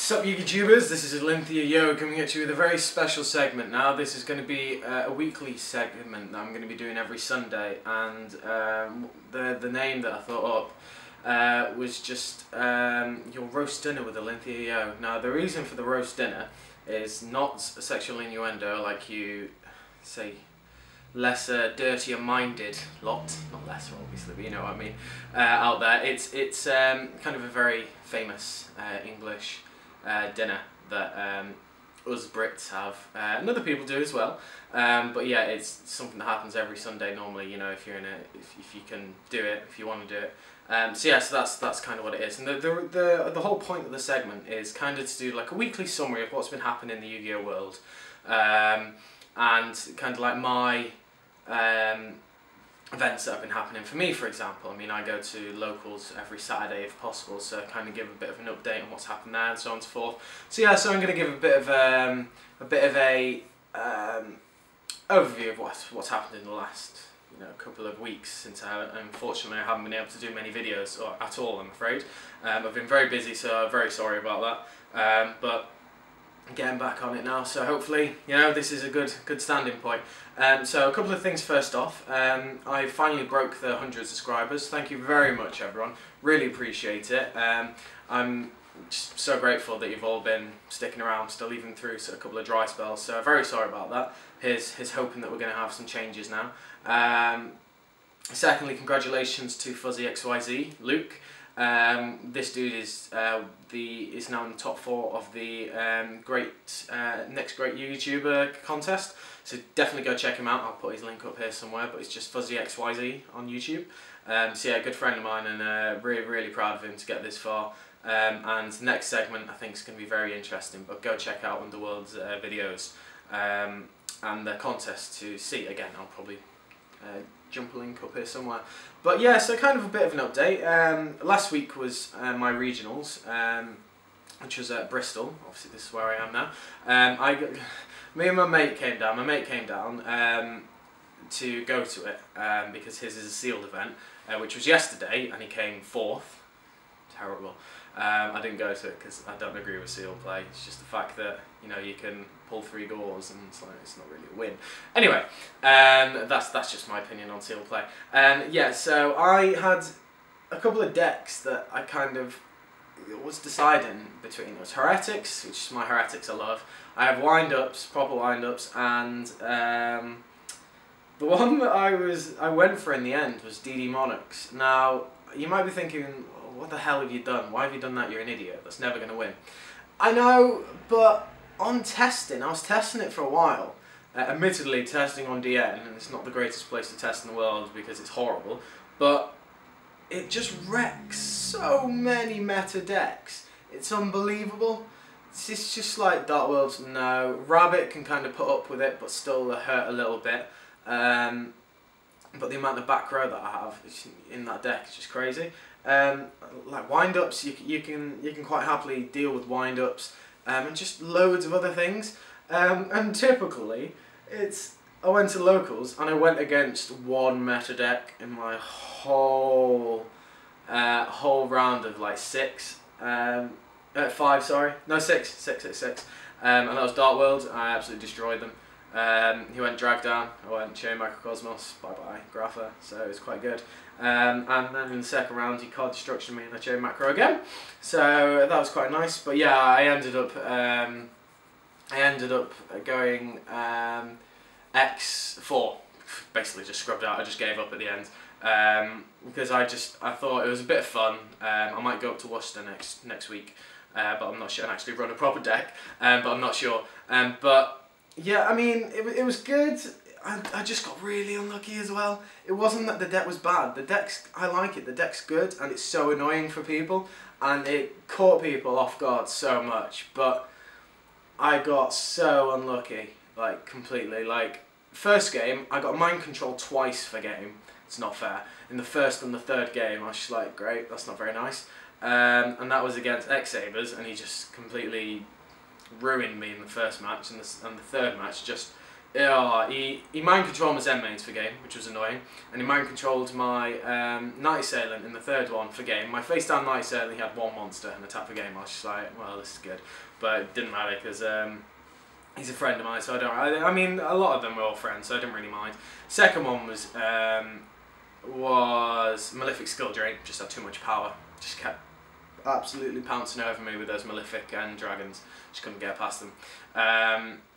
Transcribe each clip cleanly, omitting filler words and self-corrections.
Sup YouTubers, this is Alinthea coming at you with a very special segment now. This is going to be a weekly segment that I'm going to be doing every Sunday, and the name that I thought up was just your roast dinner with Alinthea. Now the reason for the roast dinner is not a sexual innuendo like you say lesser, dirtier minded lot, not lesser obviously, but you know what I mean, out there. It's kind of a very famous English dinner that us Brits have, and other people do as well. But yeah, it's something that happens every Sunday normally. You know, if you're in if you can do it, if you want to do it. So yeah, so that's kind of what it is. And the whole point of the segment is kind of to do like a weekly summary of what's been happening in the Yu-Gi-Oh world, and kind of like my events that have been happening for me, for example. I mean, I go to locals every Saturday if possible, so kind of give a bit of an update on what's happened there and so on and so forth. So yeah, so I'm going to give a bit of a overview of what's happened in the last couple of weeks, since unfortunately I haven't been able to do many videos or at all, I'm afraid. I've been very busy, so I'm very sorry about that. But getting back on it now, so hopefully this is a good standing point. So a couple of things first off. I finally broke the 100 subscribers. Thank you very much, everyone. Really appreciate it. I'm just so grateful that you've all been sticking around, still even through a couple of dry spells. So very sorry about that. Here's hoping that we're going to have some changes now. Secondly, congratulations to Fuzzy XYZ Luke. This dude is now in the top 4 of the next great YouTuber contest, so definitely go check him out. I'll put his link up here somewhere, but it's just Fuzzy XYZ on YouTube. So yeah, good friend of mine, and really proud of him to get this far. And the next segment I think is going to be very interesting, but go check out Underworld's videos and the contest to see. Again, I'll probably jump a link up here somewhere. But yeah, so kind of a bit of an update. Last week was my regionals, which was at Bristol. Obviously this is where I am now. Me and my mate came down. My mate came down to go to it because his is a sealed event, which was yesterday, and he came 4th. Terrible. I didn't go to it because I don't agree with sealed play. It's just the fact that you can pull 3 gauze and it's not really a win. Anyway, that's just my opinion on sealed play. Yeah, so I had a couple of decks that I kind of was deciding between. It was Heretics, which is my Heretics I love. I have wind-ups, proper wind-ups, and the one that I went for in the end was DD Monarchs. Now, you might be thinking, what the hell have you done? Why have you done that? You're an idiot. That's never going to win. I know, but on testing, I was testing it for a while. Admittedly, testing on DN, and it's not the greatest place to test in the world because it's horrible, but it just wrecks so many meta decks. It's unbelievable. It's just like Dark Worlds, no. Rabbit can kind of put up with it, but still hurt a little bit. But the amount of back row that I have in that deck is just crazy. Like wind-ups, you can quite happily deal with wind-ups, and just loads of other things. And typically, I went to locals and I went against one meta deck in my whole round of like 5, sorry, no 6, and that was Dark World. I absolutely destroyed them. He went Drag Down, I went Chain Microcosmos, bye bye, Grapha, so it was quite good. And then in the second round he card destruction me and I Chain Macro again, so that was quite nice. But yeah, I ended up going X4, basically just scrubbed out. I just gave up at the end because I thought it was a bit of fun. I might go up to Worcester next week, but I'm not sure, and actually run a proper deck, but I'm not sure. But yeah, I mean, it was good. I just got really unlucky as well. It wasn't that the deck was bad. I like it. The deck's good, and it's so annoying for people, and it caught people off guard so much. But I got so unlucky, like completely. Like first game, I got mind control twice for game. It's not fair. In the first and the third game, I was just like, great, that's not very nice. And that was against X-Sabers, and he just completely ruined me in the first match, and the third match he mind controlled my Zen mains for game, which was annoying, and he mind controlled my Night Assailant in the third one for game. My face down Night Assailant, he had one monster and attack for game. I was just like, well, this is good, but it didn't matter because he's a friend of mine, so I mean, a lot of them were all friends, so I didn't really mind. Second one was Malefic Skill Drain. Just had too much power. Just kept absolutely pouncing over me with those Malefic and dragons. Just couldn't get past them.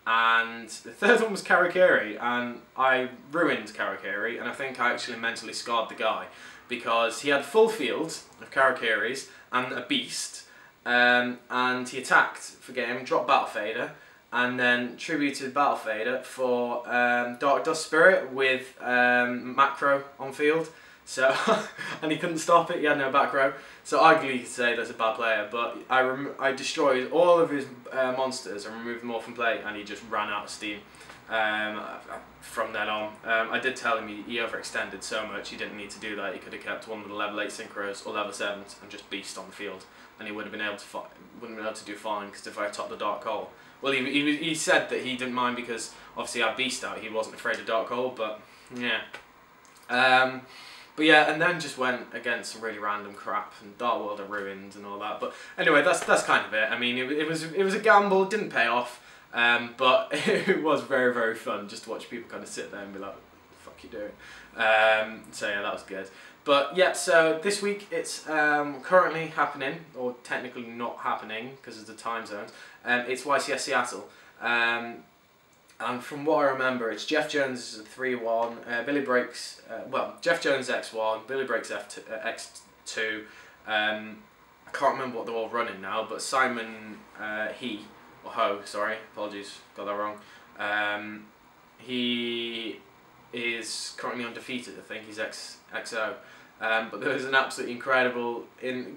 And the third one was Karakiri, and I ruined Karakiri, and I think I actually mentally scarred the guy because he had full field of Karakiris and a beast, and he attacked for game, dropped Battle Fader, and then tributed Battle Fader for Dark Dust Spirit with macro on field. So, and he couldn't stop it, he had no back row. So arguably you could say that's a bad player, but I destroyed all of his monsters and removed them all from play, and he just ran out of steam from then on. I did tell him he overextended so much, he didn't need to do that. He could have kept one of the level 8 synchros or level 7s and just beast on the field, and he would have been able to do fine, because if I topped the Dark Hole, well, he said that he didn't mind because obviously I beast out, he wasn't afraid of Dark Hole, but yeah. But yeah, and then just went against some really random crap, and Dark World of Ruins and all that. But anyway, that's kind of it. I mean, it was a gamble, it didn't pay off, but it was very, very fun just to watch people kind of sit there and be like, what the fuck you doing? So yeah, that was good. But yeah, so this week it's currently happening, or technically not happening because of the time zones. It's YCS Seattle. And from what I remember, it's Jeff Jones is a 3-1, Billy Breaks, Jeff Jones X1, Billy Breaks X2, I can't remember what they're all running now, but Simon sorry, apologies, got that wrong, he is currently undefeated, I think he's XO, but there was an absolutely incredible,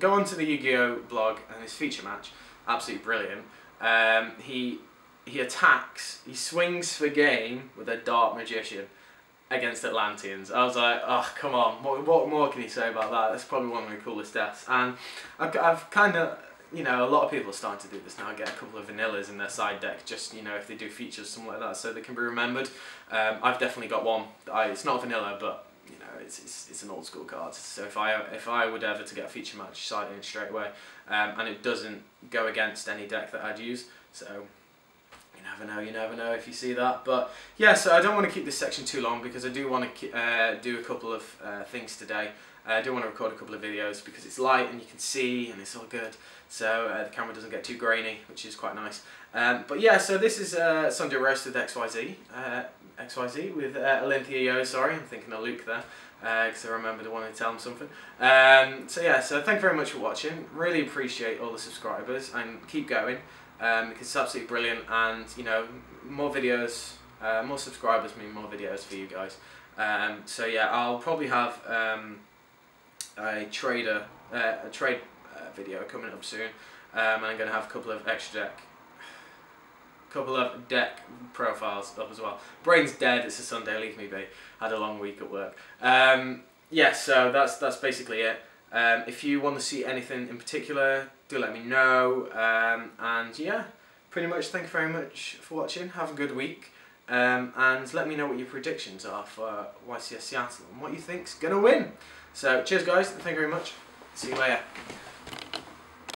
go onto the Yu-Gi-Oh blog and his feature match, absolutely brilliant, he attacks, he swings for game with a Dark Magician against Atlanteans. I was like, oh, come on, what more can you say about that? That's probably one of my coolest deaths. And I've kind of, you know, a lot of people are starting to do this now, get a couple of vanillas in their side deck, just, you know, if they do features, something like that, so they can be remembered. I've definitely got one. It's not vanilla, but, you know, it's an old school card. So if I would ever to get a feature match, side in straight away, and it doesn't go against any deck that I'd use, so... you never know if you see that. But yeah, so I don't want to keep this section too long because I do want to do a couple of things today. I do want to record a couple of videos because it's light and you can see and it's all good, so the camera doesn't get too grainy, which is quite nice. But yeah, so this is Sunday Roast with XYZ with Alinthea, sorry, I'm thinking of Luke there, because I remembered I wanted to tell him something. So yeah, so thank you very much for watching, really appreciate all the subscribers, and keep going. Because it's absolutely brilliant, and you know, more videos, more subscribers mean more videos for you guys. So yeah, I'll probably have a trade video coming up soon, and I'm going to have a couple of deck profiles up as well. Brain's dead, it's a Sunday, leave me be. Had a long week at work. Yeah, so that's basically it. If you want to see anything in particular, do let me know, and yeah, pretty much thank you very much for watching, have a good week, and let me know what your predictions are for YCS Seattle and what you think's going to win. So cheers guys, thank you very much, see you later.